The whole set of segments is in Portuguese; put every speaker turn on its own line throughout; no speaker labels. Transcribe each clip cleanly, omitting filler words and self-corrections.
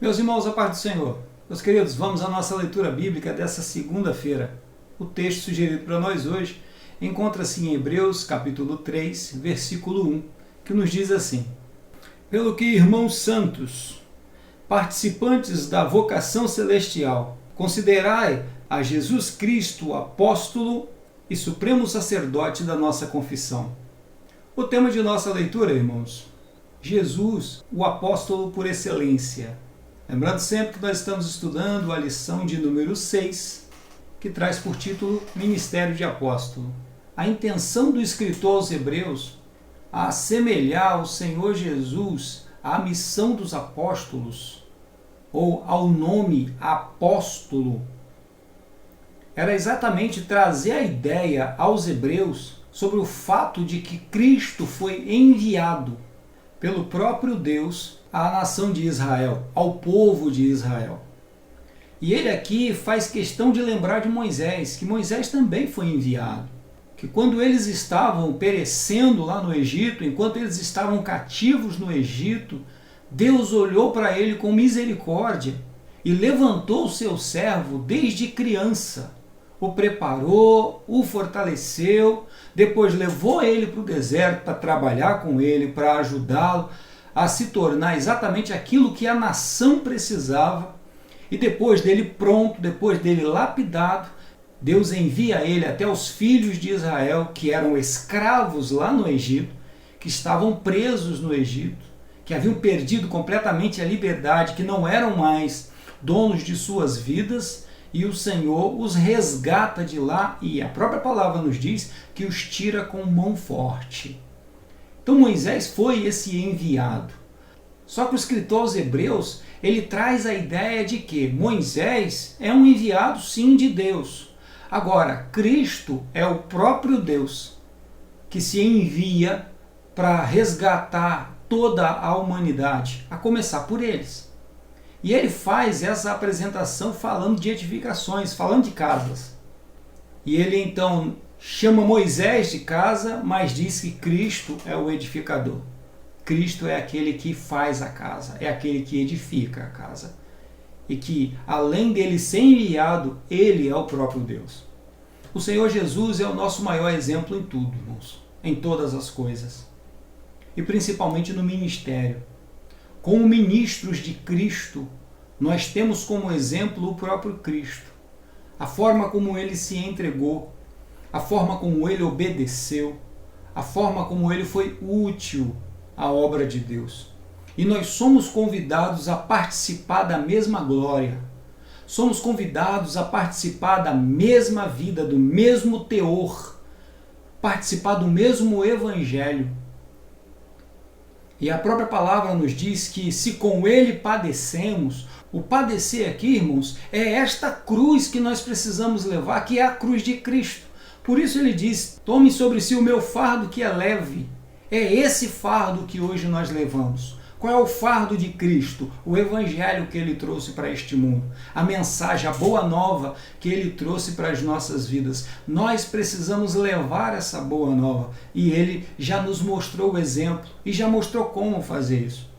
Meus irmãos, a paz do Senhor. Meus queridos, vamos à nossa leitura bíblica dessa segunda-feira. O texto sugerido para nós hoje encontra-se em Hebreus, capítulo 3, versículo 1, que nos diz assim: Pelo que, irmãos santos, participantes da vocação celestial, considerai a Jesus Cristo, apóstolo e supremo sacerdote da nossa confissão. O tema de nossa leitura, irmãos, Jesus, o apóstolo por excelência. Lembrando sempre que nós estamos estudando a lição de número 6, que traz por título Ministério de Apóstolo. A intenção do escritor aos Hebreus a assemelhar ao Senhor Jesus à missão dos apóstolos, ou ao nome apóstolo, era exatamente trazer a ideia aos hebreus sobre o fato de que Cristo foi enviado pelo próprio Deus à nação de Israel, ao povo de Israel. E ele aqui faz questão de lembrar de Moisés, que Moisés também foi enviado. Que quando eles estavam perecendo lá no Egito, enquanto eles estavam cativos no Egito, Deus olhou para ele com misericórdia e levantou o seu servo desde criança. O preparou, o fortaleceu, depois levou ele para o deserto para trabalhar com ele, para ajudá-lo a se tornar exatamente aquilo que a nação precisava. E depois dele pronto, depois dele lapidado, Deus envia ele até os filhos de Israel, que eram escravos lá no Egito, que estavam presos no Egito, que haviam perdido completamente a liberdade, que não eram mais donos de suas vidas, e o Senhor os resgata de lá, e a própria palavra nos diz que os tira com mão forte. Então Moisés foi esse enviado. Só que o escritor aos Hebreus, ele traz a ideia de que Moisés é um enviado sim de Deus. Agora, Cristo é o próprio Deus que se envia para resgatar toda a humanidade, a começar por eles. E ele faz essa apresentação falando de edificações, falando de casas. E ele então chama Moisés de casa, mas diz que Cristo é o edificador. Cristo é aquele que faz a casa, é aquele que edifica a casa. E que, além dele ser enviado, ele é o próprio Deus. O Senhor Jesus é o nosso maior exemplo em tudo, irmãos, em todas as coisas. E principalmente no ministério. Como ministros de Cristo, nós temos como exemplo o próprio Cristo. A forma como ele se entregou, a forma como ele obedeceu, a forma como ele foi útil à obra de Deus. E nós somos convidados a participar da mesma glória. Somos convidados a participar da mesma vida, do mesmo teor, participar do mesmo evangelho. E a própria palavra nos diz que se com ele padecemos, o padecer aqui, irmãos, é esta cruz que nós precisamos levar, que é a cruz de Cristo. Por isso ele diz, tome sobre si o meu fardo que é leve. É esse fardo que hoje nós levamos. Qual é o fardo de Cristo? O evangelho que ele trouxe para este mundo. A mensagem, a boa nova que ele trouxe para as nossas vidas. Nós precisamos levar essa boa nova. E ele já nos mostrou o exemplo e já mostrou como fazer isso.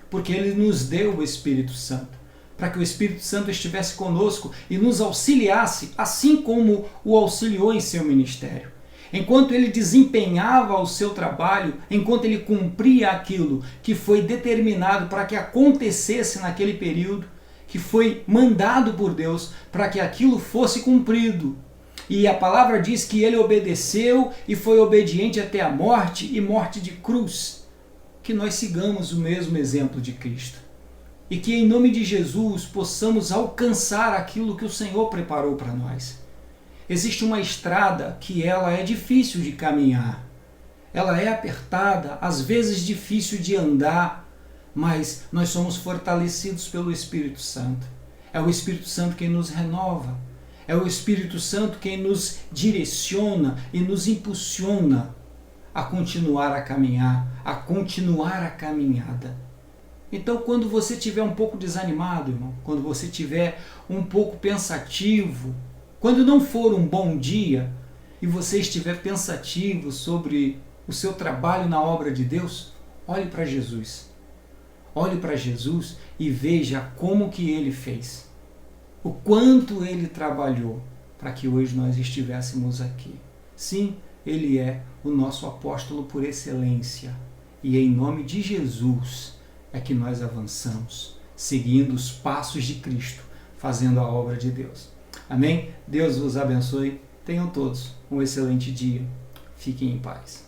Porque ele nos deu o Espírito Santo. Para que o Espírito Santo estivesse conosco e nos auxiliasse, assim como o auxiliou em seu ministério. Enquanto ele desempenhava o seu trabalho, enquanto ele cumpria aquilo que foi determinado para que acontecesse naquele período, que foi mandado por Deus para que aquilo fosse cumprido. E a palavra diz que ele obedeceu e foi obediente até a morte e morte de cruz. Que nós sigamos o mesmo exemplo de Cristo. E que em nome de Jesus possamos alcançar aquilo que o Senhor preparou para nós. Existe uma estrada que ela é difícil de caminhar. Ela é apertada, às vezes difícil de andar, mas nós somos fortalecidos pelo Espírito Santo. É o Espírito Santo quem nos renova. É o Espírito Santo quem nos direciona e nos impulsiona a continuar a caminhar, a continuar a caminhada. Então, quando você estiver um pouco desanimado, irmão, quando você estiver um pouco pensativo, quando não for um bom dia e você estiver pensativo sobre o seu trabalho na obra de Deus, olhe para Jesus. Olhe para Jesus e veja como que ele fez. O quanto ele trabalhou para que hoje nós estivéssemos aqui. Sim, ele é o nosso apóstolo por excelência. E em nome de Jesus é que nós avançamos, seguindo os passos de Cristo, fazendo a obra de Deus. Amém? Deus vos abençoe. Tenham todos um excelente dia. Fiquem em paz.